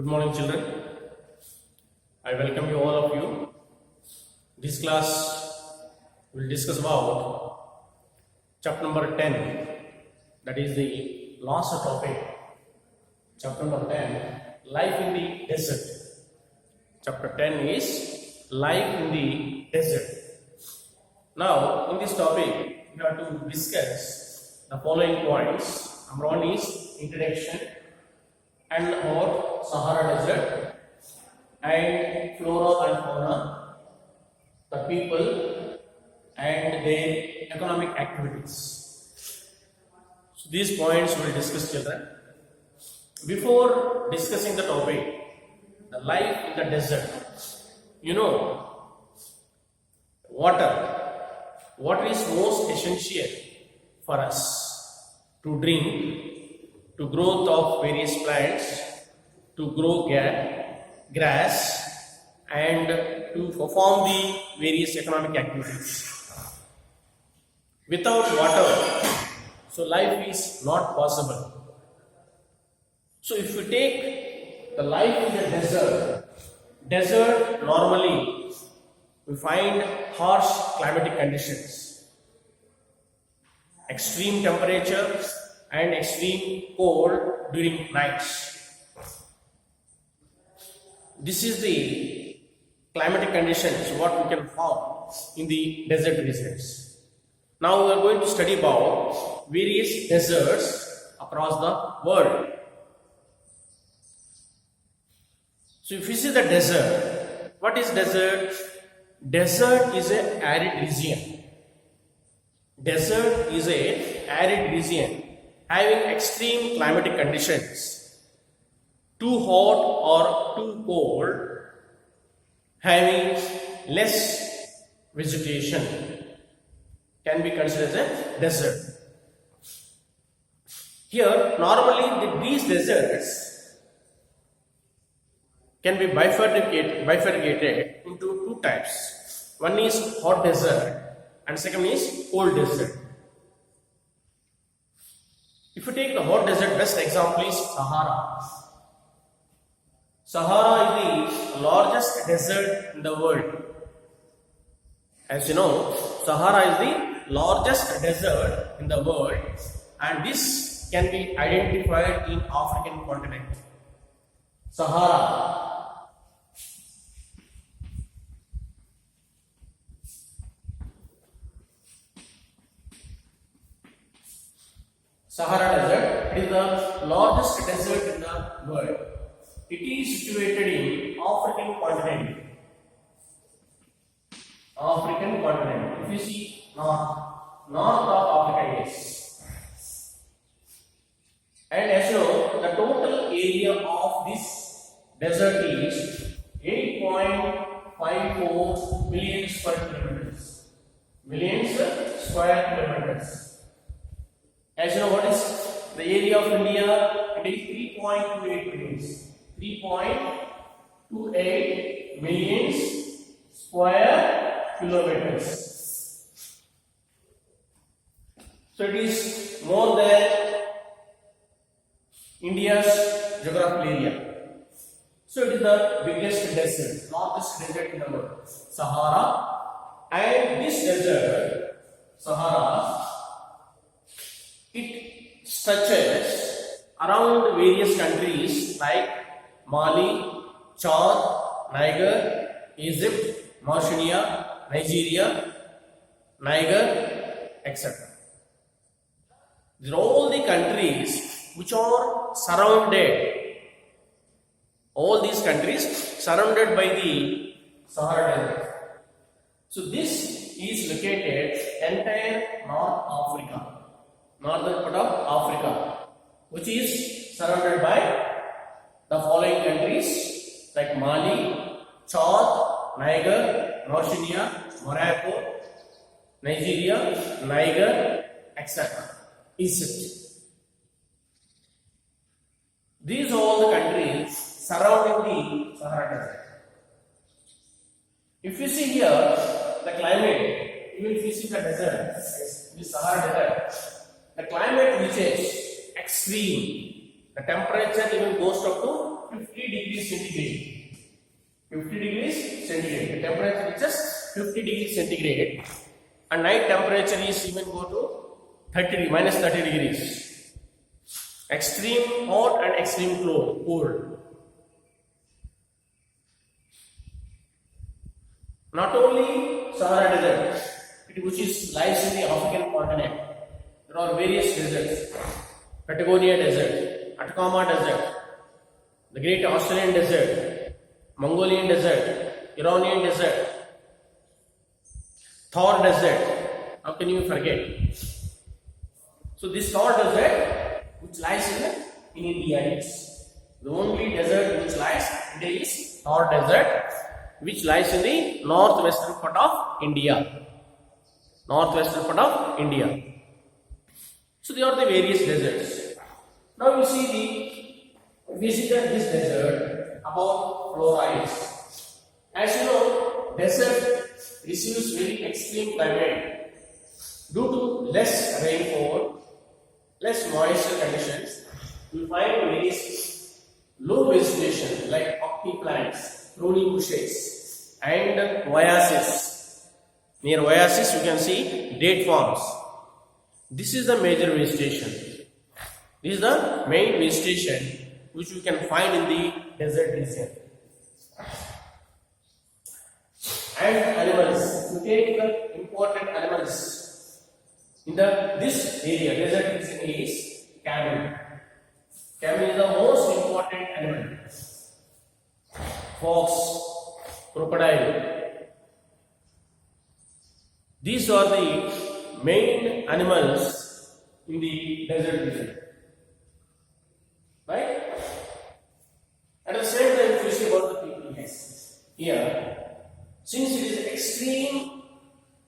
Good morning, children. I welcome you, all of you. This class will discuss about chapter number 10, that is the last topic. Chapter number 10, Life in the Desert. Chapter 10 is Life in the Desert. Now, in this topic, we have to discuss the following points. Number one is introduction and about Sahara Desert and flora and fauna, the people and their economic activities. So these points we will discuss, children. Before discussing the topic, the life in the desert, water. Water is most essential for us to drink, to growth of various plants, to grow grass, and to perform the various economic activities. Without water, so life is not possible. So if you take the life in the desert normally we find harsh climatic conditions, extreme temperatures and extreme cold during nights. This is the climatic conditions what we can find in the desert regions. Now we are going to study about various deserts across the world. So if you see the desert, what is desert? Desert is an arid region. Desert is an arid region having extreme climatic conditions, too hot or too cold, having less vegetation, can be considered as a desert. Here, normally these deserts can be bifurcated into two types. One is hot desert and second is cold desert. If you take the hot desert, best example is Sahara. Sahara is the largest desert in the world. As you know, Sahara is the largest desert in the world, and this can be identified in African continent. Sahara. Sahara Desert is the largest desert in the world. It is situated in African continent. African continent. If you see north of Africa is. And as you know, the total area of this desert is 8.54 million square kilometers. Millions square kilometers. As you know, what is the area of India? It is 3.28 millions. 3.28 millions square kilometers. So it is more than India's geographical area. So it is the biggest desert, largest desert in the world, Sahara. And this desert, Sahara, it stretches around various countries like Mali, Chad, Niger, Egypt, Mauritania, Nigeria, Niger, etc. These are all the countries which are surrounded. All these countries surrounded by the Sahara Desert. So this is located entire North Africa. Northern part of Africa, which is surrounded by the following countries like Mali, Chad, Niger, Mauritania, Morocco, Nigeria, Niger, etc. Egypt. These are all the countries surrounding the Sahara Desert. If you see here the climate, even if you see the desert, the Sahara Desert, the climate which is extreme. The temperature even goes up to 50 degrees centigrade. 50 degrees centigrade. The temperature reaches 50 degrees centigrade, and night temperature is even go to 30 minus 30 degrees. Extreme hot and extreme cold. Not only Sahara Desert, which lies in the African continent, there are various deserts. Patagonia Desert, Atacama Desert, the Great Australian Desert, Mongolian Desert, Iranian Desert, Thor Desert. How can you forget? So this Thor Desert, which lies in India, is the only desert which lies in India is Thor Desert, which lies in the northwestern part of India. Northwestern part of India. So they are the various deserts. Now you see the visited this desert about flora. As you know, desert receives very extreme climate due to less rainfall, less moisture conditions. You will find various low vegetation like coffee plants, thorny bushes, and oases. Near oasis, you can see date palms. This is the major vegetation. This is the main vegetation which you can find in the desert region. And animals. You take the important animals in this area. Desert region is camel. Camel is the most important animal. Fox, crocodile. These are the main animals in the desert region. Right? At the same time, if you see about the people here, since it is extreme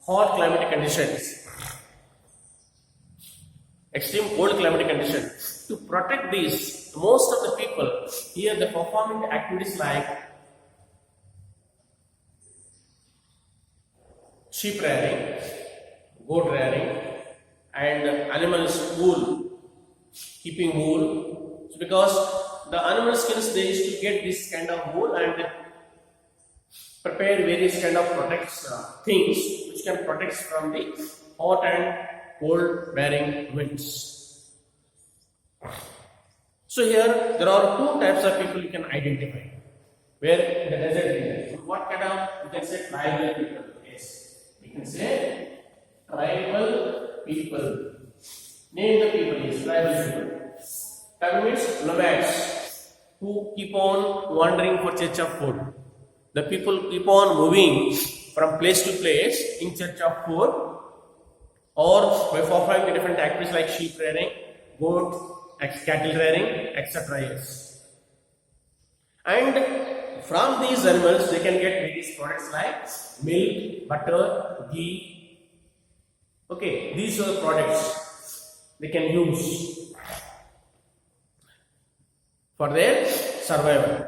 hot climatic conditions, extreme cold climatic conditions, to protect these, most of the people here they performing activities like sheep rearing, goat rearing, and animals wool, keeping wool. So because the animal skins they used to get this kind of wool and prepare various kind of things which can protect from the hot and cold bearing winds. So here there are two types of people you can identify where in the desert region. What kind of, you can say tribal people. You can say tribal people. Name the people is tribal people. Tribal means nomads who keep on wandering for search of food. The people keep on moving from place to place in search of food or by performing different activities like sheep rearing, goat, cattle rearing, etc. Yes. And from these animals they can get various products like milk, butter, ghee. Okay, these are the products they can use for their survival,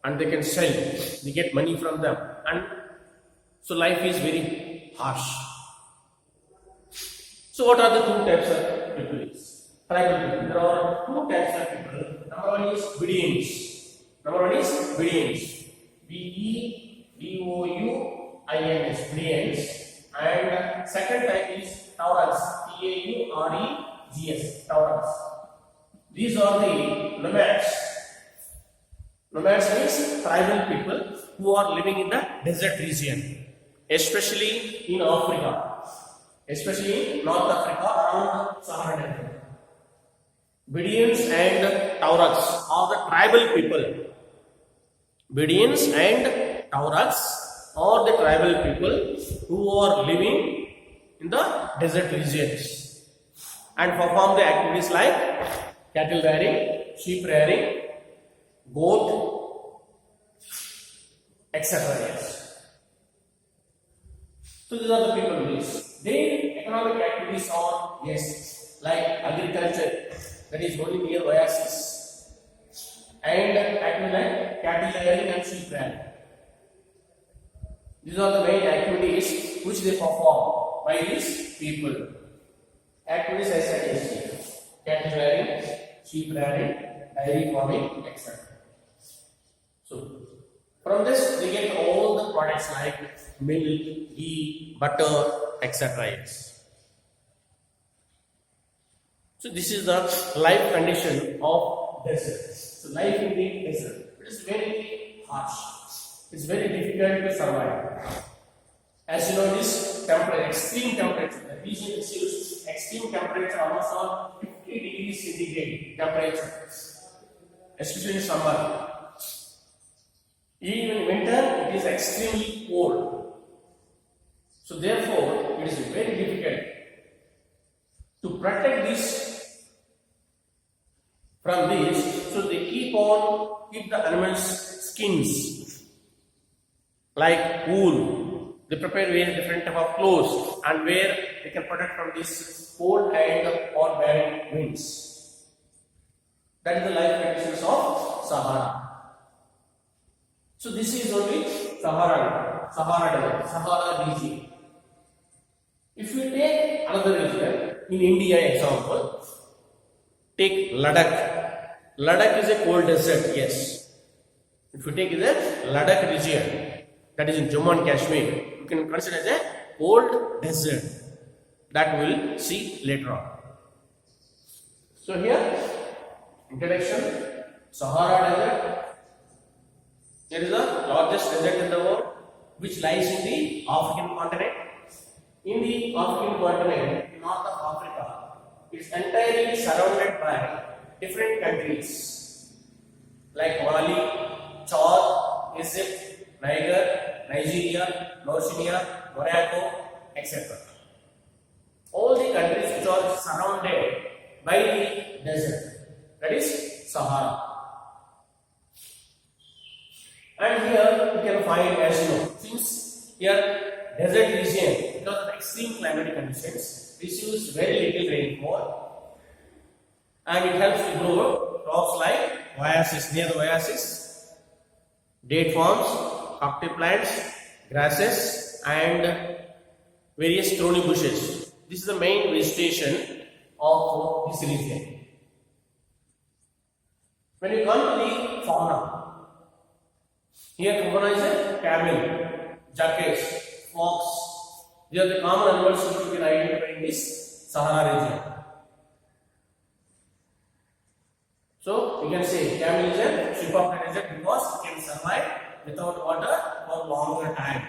and they can sell. They get money from them, and so life is very harsh. So what are the two types of people? Tribal people. There are two types of people. Number one is Bedouins. B-E-D-O-U-I-N-S, Bedouins. And second type is Taurus, T-A-U-R-E-G-S, Taurus. These are the nomads. Nomads means tribal people who are living in the desert region, especially in Africa, especially in North Africa around Sahara Desert. Bedouins and Taurus are the tribal people. Bedouins and Taurus are the tribal people who are living in the desert regions and perform the activities like cattle rearing, sheep rearing, goat, etc. Yes. So these are the people. Their economic activities are like agriculture, that is only near oasis, and activities like cattle rearing and sheep rearing. These are the main activities which they perform by these people. Activities I said yesterday: cattle rearing, sheep rearing, dairy farming, etc. So from this they get all the products like milk, ghee, butter, etc. So this is the life condition of desert. So life in the desert, it is very harsh. It's very difficult to survive. As you know, this temperature, extreme temperature, the region receives extreme temperature almost on 50 degrees centigrade temperature, especially in summer. Even in winter, it is extremely cold. So therefore, it is very difficult to protect this from this. So they keep the animals' skins like wool. They prepare various different type of clothes and where they can protect from this cold and or bad winds. That is the life conditions of Sahara. So this is only Sahara desert, Sahara region. If you take another region, in India example, take Ladakh. Ladakh is a cold desert, yes. If you take the Ladakh region, that is in Jammu and Kashmir, you can consider as a cold desert. That we will see later on. So here, introduction, Sahara desert. It is the largest desert in the world, which lies in the African continent. In the African continent, in north of Africa, it is entirely surrounded by different countries like Mali, Chad, Egypt, Niger, Nigeria, Mauritania, Morocco, etc. All the countries which are surrounded by the desert, that is Sahara. And here you can find, as you know, since here desert region, because of extreme climatic conditions, receives very little rainfall, and it helps to grow crops like oasis, near the oasis, date palms, cocktail plants, grasses, and various thorny bushes. This is the main vegetation of this region. When you come to the fauna, here fauna is a camel, jackets, fox. These are the common animals which you can identify in this Sahara region. So you can say camel is a sheep of the desert because it can survive without water for longer time.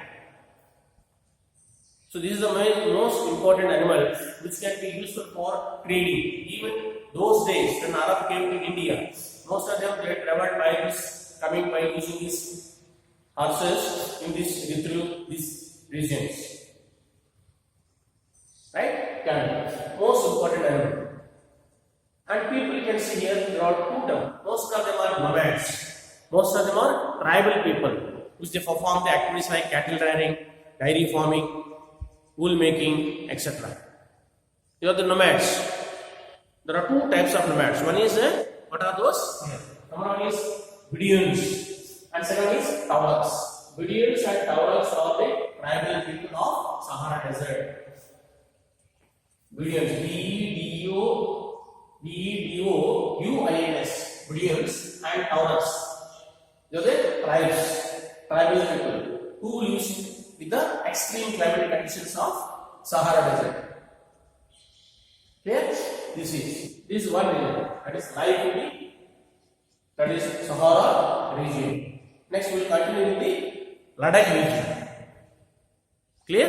So this is the most important animal which can be useful for trading. Even those days when Arab came to India, most of them they traveled by this, coming by using these horses in this through these regions. Right? Camel, most important animal. And people you can see here, there are two terms. Most of them are nomads. Most of them are tribal people, which they perform the activities like cattle rearing, dairy farming, wool making, etc. You are the nomads. There are two types of nomads. One is, what are those? One is Bedouins, and second is Tuaregs. Bedouins and Tuaregs are the tribal people of Sahara Desert. Bedouins, B-E-D-O-U-I-N-S, Bedouins and Tuaregs. They are the tribal people who live with the extreme climatic conditions of Sahara Desert. Clear? This is one region, that is life in the, that is Sahara region. Next we will continue with the Ladakh region. Clear?